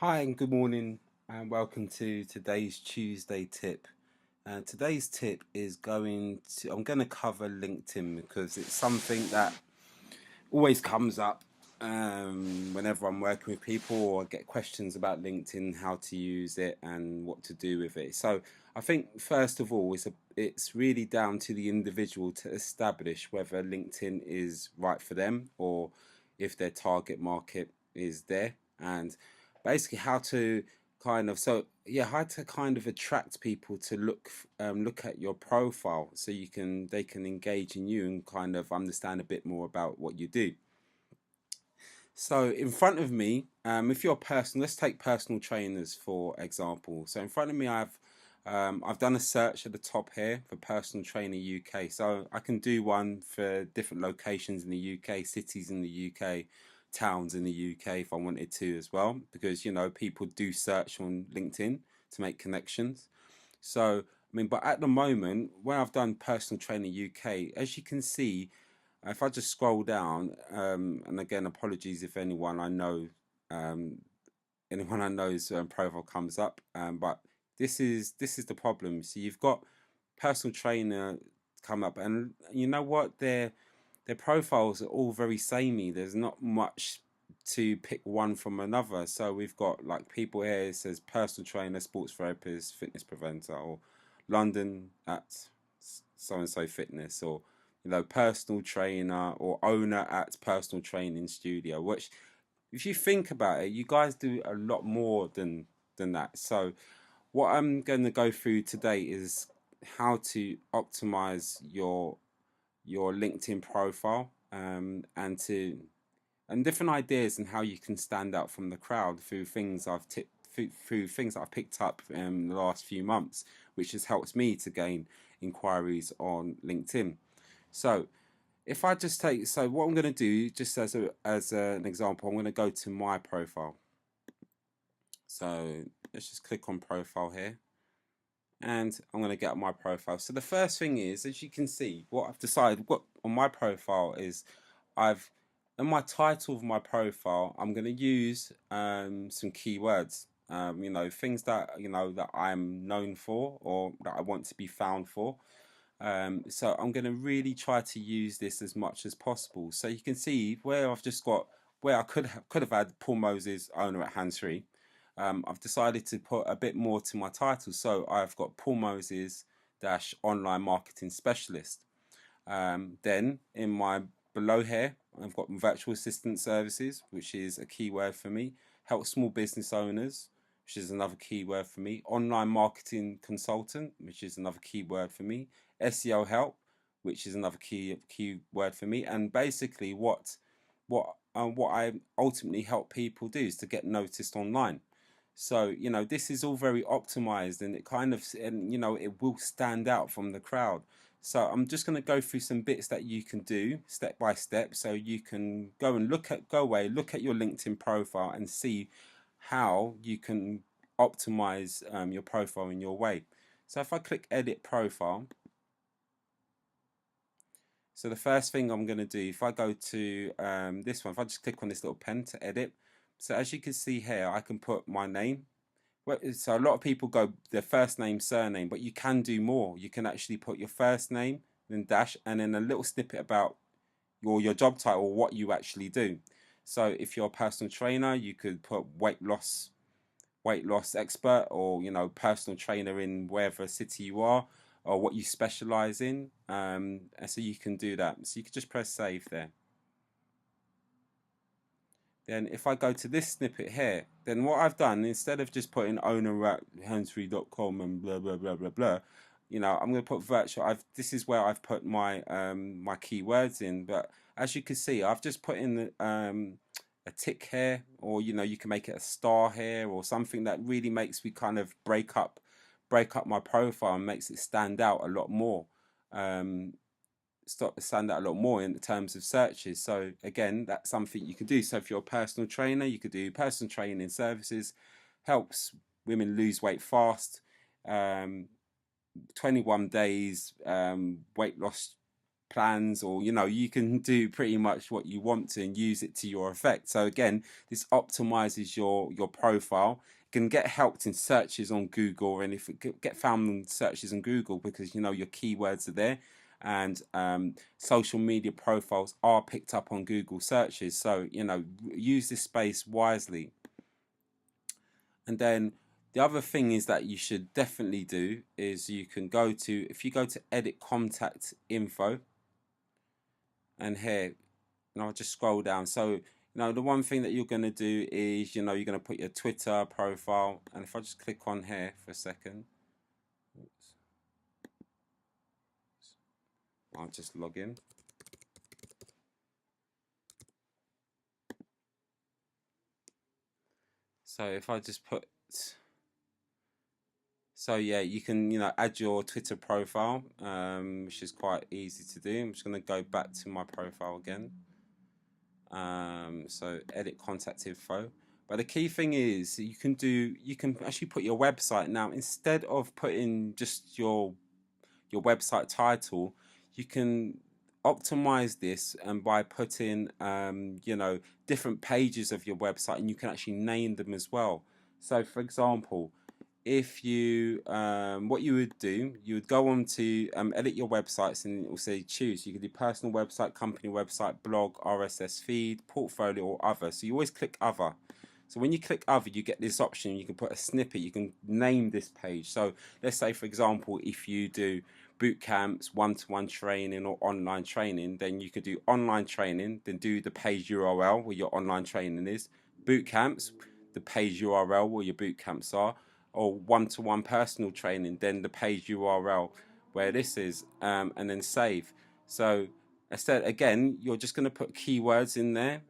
Hi and good morning and welcome to today's Tuesday tip. Today's tip is I'm going to cover LinkedIn because it's something that always comes up whenever I'm working with people or I get questions about LinkedIn, how to use it and what to do with it. So I think first of all, it's really down to the individual to establish whether LinkedIn is right for them or if their target market is there, and basically how to how to kind of attract people to look at your profile so they can engage in you and kind of understand a bit more about what you do. So in front of me, if you're let's take personal trainers for example. So in front of me, I've done a search at the top here for personal trainer UK. So I can do one for different locations in the UK, cities in the UK, towns in the UK if I wanted to as well, because people do search on LinkedIn to make connections. So but at the moment, when I've done personal trainer UK, as you can see, if I just scroll down, and again, apologies if um, anyone I know's profile comes up, but this is the problem. So you've got personal trainer come up, and you know what? Their profiles are all very samey. There's not much to pick one from another. So we've got like people here. It says personal trainer, sports therapist, fitness preventer, or London at so and so fitness, or personal trainer or owner at personal training studio. Which, if you think about it, you guys do a lot more than that. So what I'm going to go through today is how to optimize your LinkedIn profile, and different ideas and how you can stand out from the crowd through things I've picked up in the last few months, which has helped me to gain inquiries on LinkedIn. So if I just take so what I'm going to do, just as an example, I'm going to go to my profile. So let's just click on profile here, and I'm going to get my profile. So the first thing is, as you can see, what I've decided what on my profile is I've in my title of my profile, I'm going to use some keywords. Things that that I'm known for or that I want to be found for. So I'm going to really try to use this as much as possible. So you can see where I've just got where I could have had Paul Moses, owner at Hands Free. I've decided to put a bit more to my title. So I've got Paul Moses dash online marketing specialist. Then in my below here, I've got virtual assistant services, which is a keyword for me. Help small business owners, which is another keyword for me. Online marketing consultant, which is another keyword for me. SEO help, which is another keyword for me. And basically, what I ultimately help people do is to get noticed online. So this is all very optimized, and it will stand out from the crowd. So I'm just going to go through some bits that you can do step by step, so you can go away, look at your LinkedIn profile, and see how you can optimize your profile in your way. So if I click edit profile, so the first thing I'm going to do, if I go to this one, if I just click on this little pen to edit, so as you can see here, I can put my name. So a lot of people go their first name, surname, but you can do more. You can actually put your first name, then dash, and then a little snippet about your job title, or what you actually do. So if you're a personal trainer, you could put weight loss expert, or personal trainer in wherever city you are, or what you specialize in. And so you can do that. So you can just press save there. Then if I go to this snippet here, then what I've done, instead of just putting owner at handsfree.com and blah blah blah blah blah, I'm going to put virtual. This is where I've put my keywords in. But as you can see, I've just put in a tick here, or you can make it a star here, or something that really makes me kind of break up my profile and makes it stand out a lot more. Um, Stand out a lot more in terms of searches. So again, that's something you can do. So if you're a personal trainer, you could do personal training services, helps women lose weight fast, 21 days weight loss plans, or you can do pretty much what you want to and use it to your effect. So again, this optimizes your profile. It can get helped in searches on Google, and if it get found in searches on Google because your keywords are there, and social media profiles are picked up on Google searches. So use this space wisely. And then the other thing is that you should definitely do is if you go to edit contact info, and here, I'll just scroll down. So the one thing that you're going to do is you're going to put your Twitter profile, and if I just click on here for a second, I'll just log in. So if I just put, so yeah, you can add your Twitter profile, which is quite easy to do. I'm just going to go back to my profile again. So edit contact info. But the key thing is you can actually put your website now. Instead of putting just your website title, you can optimize this, and by putting different pages of your website, and you can actually name them as well. So for example, if you what you would do, you would go on to edit your websites, and it will say choose. You can do personal website, company website, blog, RSS feed, portfolio, or other. So you always click other. So when you click other, you get this option. You can put a snippet. You can name this page. So let's say, for example, if you do boot camps, one-to-one training, or online training, then you could do online training, then do the page URL where your online training is, boot camps, the page URL where your boot camps are, or one-to-one personal training, then the page URL where this is, and then save. So instead, again, you're just going to put keywords in there.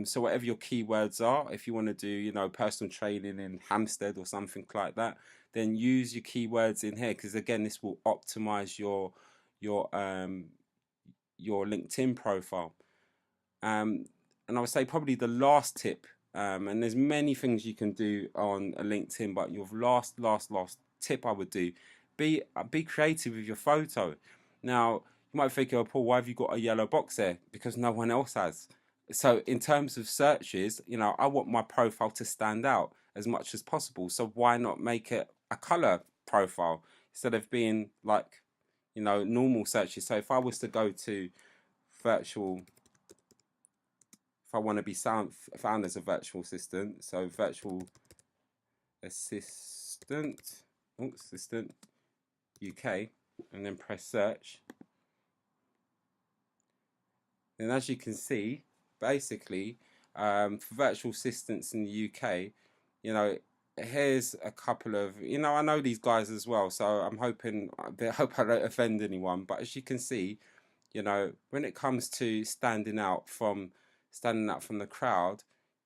So whatever your keywords are, if you want to do personal training in Hampstead or something like that, then use your keywords in here, because again, this will optimize your LinkedIn profile. And I would say probably the last tip, and there's many things you can do on a LinkedIn, but your last tip I would do, be creative with your photo. Now you might think, oh Paul, why have you got a yellow box there? Because no one else has. So in terms of searches, I want my profile to stand out as much as possible. So why not make it a color profile instead of being like normal searches? So if I was to go to virtual, if I want to be found as a virtual assistant, so virtual assistant, assistant UK, and then press search, then as you can see, basically, for virtual assistants in the UK, here's a couple of, I know these guys as well, so I'm hoping, I hope I don't offend anyone, but as you can see, when it comes to standing out from the crowd,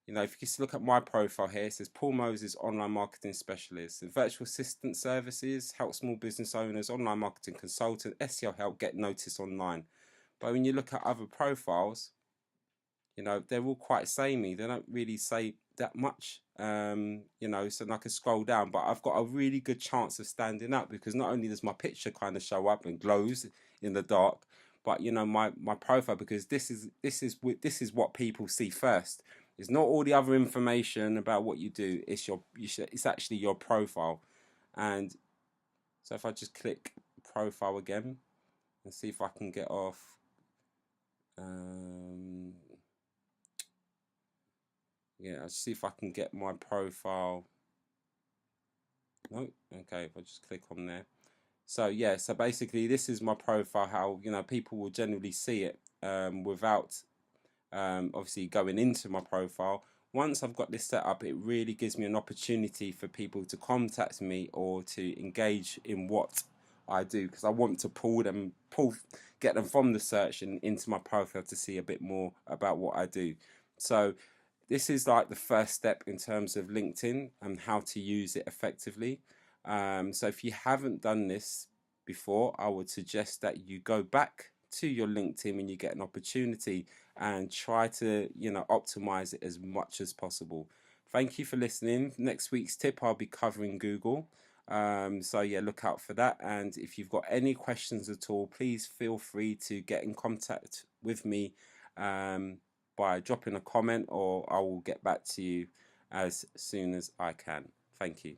if you just look at my profile here, it says Paul Moses, online marketing specialist, and virtual assistant services, help small business owners, online marketing consultant, SEO help, get noticed online. But when you look at other profiles, they're all quite samey. They don't really say that much, so I can scroll down, but I've got a really good chance of standing out, because not only does my picture kind of show up and glows in the dark, but my profile, because this is what people see first. It's not all the other information about what you do. It's actually your profile. And so if I just click profile again and see if I can get off, yeah, I'll see if I can get my profile. No, okay, if I just click on there. So yeah, so basically this is my profile, how people will generally see it without obviously going into my profile. Once I've got this set up, it really gives me an opportunity for people to contact me or to engage in what I do, because I want to get them from the search and into my profile to see a bit more about what I do. So this is like the first step in terms of LinkedIn and how to use it effectively. So if you haven't done this before, I would suggest that you go back to your LinkedIn when you get an opportunity and try to optimize it as much as possible. Thank you for listening. Next week's tip, I'll be covering Google. So yeah, look out for that. And if you've got any questions at all, please feel free to get in contact with me by dropping a comment, or I will get back to you as soon as I can. Thank you.